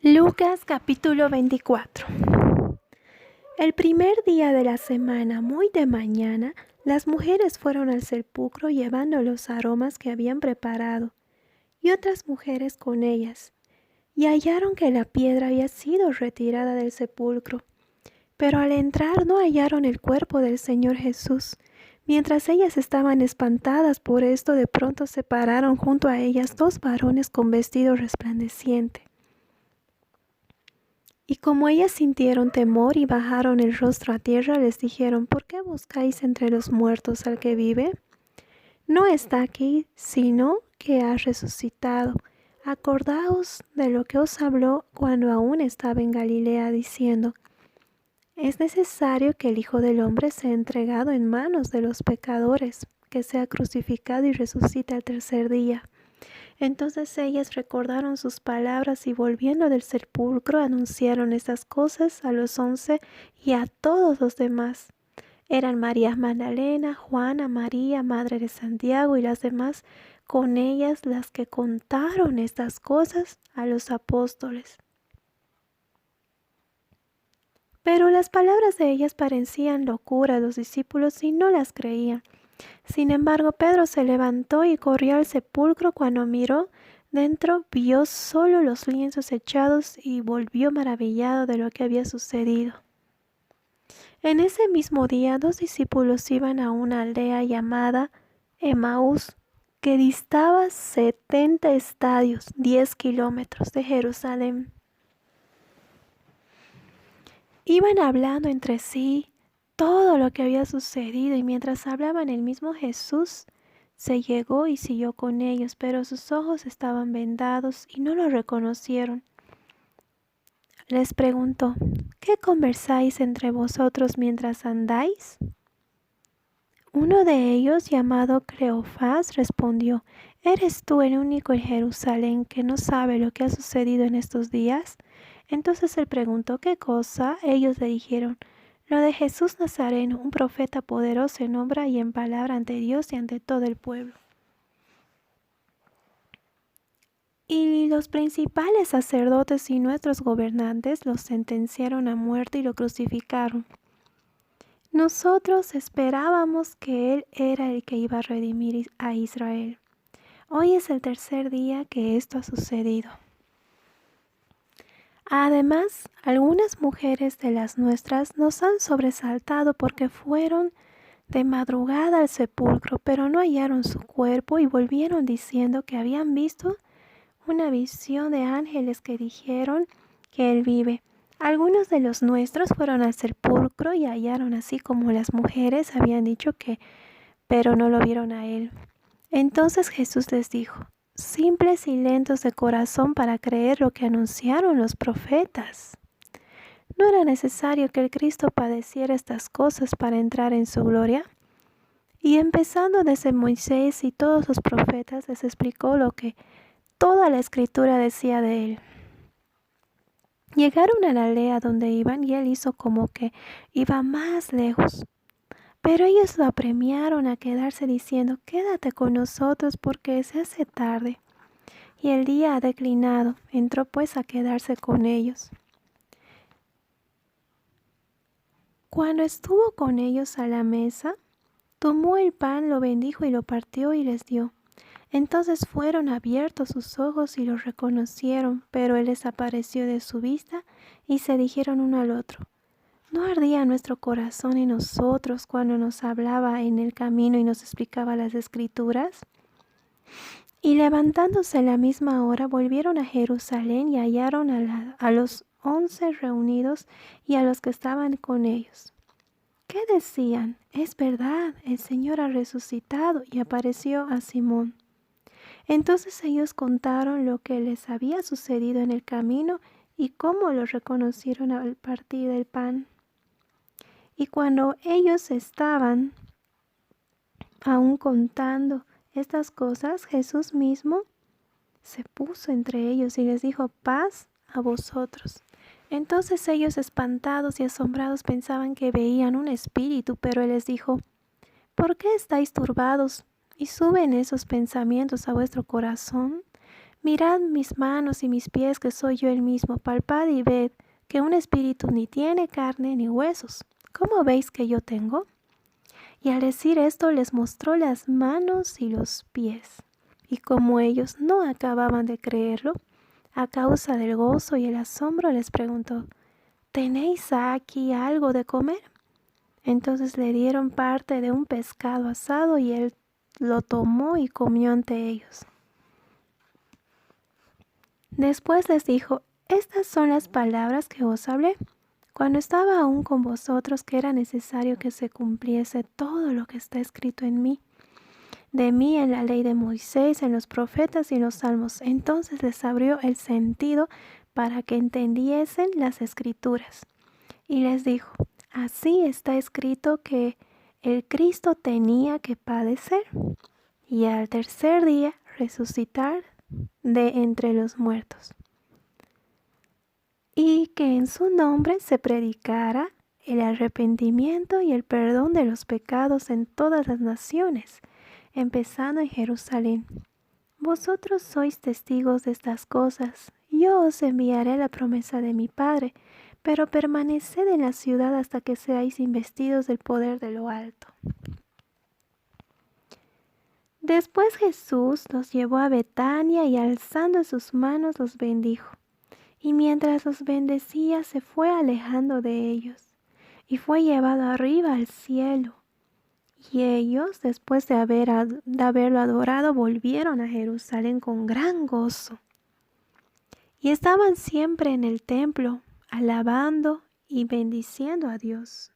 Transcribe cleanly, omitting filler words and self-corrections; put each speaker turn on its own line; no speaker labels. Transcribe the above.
Lucas capítulo 24. El primer día de la semana, muy de mañana, las mujeres fueron al sepulcro llevando los aromas que habían preparado, y otras mujeres con ellas, y hallaron que la piedra había sido retirada del sepulcro. Pero al entrar no hallaron el cuerpo del Señor Jesús. Mientras ellas estaban espantadas por esto, de pronto se pararon junto a ellas dos varones con vestido resplandeciente. Y como ellas sintieron temor y bajaron el rostro a tierra, les dijeron: ¿Por qué buscáis entre los muertos al que vive? No está aquí, sino que ha resucitado. Acordaos de lo que os habló cuando aún estaba en Galilea, diciendo: es necesario que el Hijo del Hombre sea entregado en manos de los pecadores, que sea crucificado y resucite al tercer día. Entonces ellas recordaron sus palabras y volviendo del sepulcro anunciaron estas cosas a los 11 y a todos los demás. Eran María Magdalena, Juana, María, madre de Santiago, y las demás con ellas las que contaron estas cosas a los apóstoles. Pero las palabras de ellas parecían locura a los discípulos y no las creían. Sin embargo, Pedro se levantó y corrió al sepulcro. Cuando miró dentro, vio solo los lienzos echados y volvió maravillado de lo que había sucedido. En ese mismo día, dos discípulos iban a una aldea llamada Emaús, que distaba 70 estadios, 10 kilómetros de Jerusalén. Iban hablando entre sí todo lo que había sucedido, y mientras hablaban el mismo Jesús se llegó y siguió con ellos, pero sus ojos estaban vendados y no lo reconocieron. Les preguntó: ¿qué conversáis entre vosotros mientras andáis? Uno de ellos, llamado Cleofás, respondió: ¿eres tú el único en Jerusalén que no sabe lo que ha sucedido en estos días? Entonces él preguntó: ¿qué cosa? Ellos le dijeron: lo de Jesús Nazareno, un profeta poderoso en obra y en palabra ante Dios y ante todo el pueblo. Y los principales sacerdotes y nuestros gobernantes lo sentenciaron a muerte y lo crucificaron. Nosotros esperábamos que Él era el que iba a redimir a Israel. Hoy es el tercer día que esto ha sucedido. Además, algunas mujeres de las nuestras nos han sobresaltado porque fueron de madrugada al sepulcro, pero no hallaron su cuerpo y volvieron diciendo que habían visto una visión de ángeles que dijeron que Él vive. Algunos de los nuestros fueron al sepulcro y hallaron así como las mujeres habían dicho pero no lo vieron a Él. Entonces Jesús les dijo: simples y lentos de corazón para creer lo que anunciaron los profetas. ¿No era necesario que el Cristo padeciera estas cosas para entrar en su gloria? Y empezando desde Moisés y todos los profetas, les explicó lo que toda la escritura decía de él. Llegaron a la aldea donde iban y él hizo como que iba más lejos. Pero ellos lo apremiaron a quedarse diciendo: quédate con nosotros porque se hace tarde. Y el día ha declinado. Entró pues a quedarse con ellos. Cuando estuvo con ellos a la mesa, tomó el pan, lo bendijo y lo partió y les dio. Entonces fueron abiertos sus ojos y lo reconocieron, pero él desapareció de su vista y se dijeron uno al otro: ¿no ardía nuestro corazón en nosotros cuando nos hablaba en el camino y nos explicaba las Escrituras? Y levantándose a la misma hora, volvieron a Jerusalén y hallaron a los 11 reunidos y a los que estaban con ellos. ¿Qué decían? Es verdad, el Señor ha resucitado y apareció a Simón. Entonces ellos contaron lo que les había sucedido en el camino y cómo lo reconocieron al partir el pan. Y cuando ellos estaban aún contando estas cosas, Jesús mismo se puso entre ellos y les dijo: paz a vosotros. Entonces ellos, espantados y asombrados, pensaban que veían un espíritu, pero él les dijo: ¿por qué estáis turbados y suben esos pensamientos a vuestro corazón? Mirad mis manos y mis pies, que soy yo el mismo. Palpad y ved que un espíritu ni tiene carne ni huesos. ¿Cómo veis que yo tengo? Y al decir esto les mostró las manos y los pies. Y como ellos no acababan de creerlo, a causa del gozo y el asombro, les preguntó: ¿tenéis aquí algo de comer? Entonces le dieron parte de un pescado asado y él lo tomó y comió ante ellos. Después les dijo: estas son las palabras que os hablé cuando estaba aún con vosotros, que era necesario que se cumpliese todo lo que está escrito en mí, de mí en la ley de Moisés, en los profetas y en los salmos. Entonces les abrió el sentido para que entendiesen las escrituras. Y les dijo: así está escrito que el Cristo tenía que padecer y al tercer día resucitar de entre los muertos, y que en su nombre se predicara el arrepentimiento y el perdón de los pecados en todas las naciones, empezando en Jerusalén. Vosotros sois testigos de estas cosas. Yo os enviaré la promesa de mi Padre, pero permaneced en la ciudad hasta que seáis investidos del poder de lo alto. Después Jesús los llevó a Betania y alzando sus manos los bendijo. Y mientras los bendecía se fue alejando de ellos, y fue llevado arriba al cielo. Y ellos, después de haberlo adorado, volvieron a Jerusalén con gran gozo. Y estaban siempre en el templo, alabando y bendiciendo a Dios.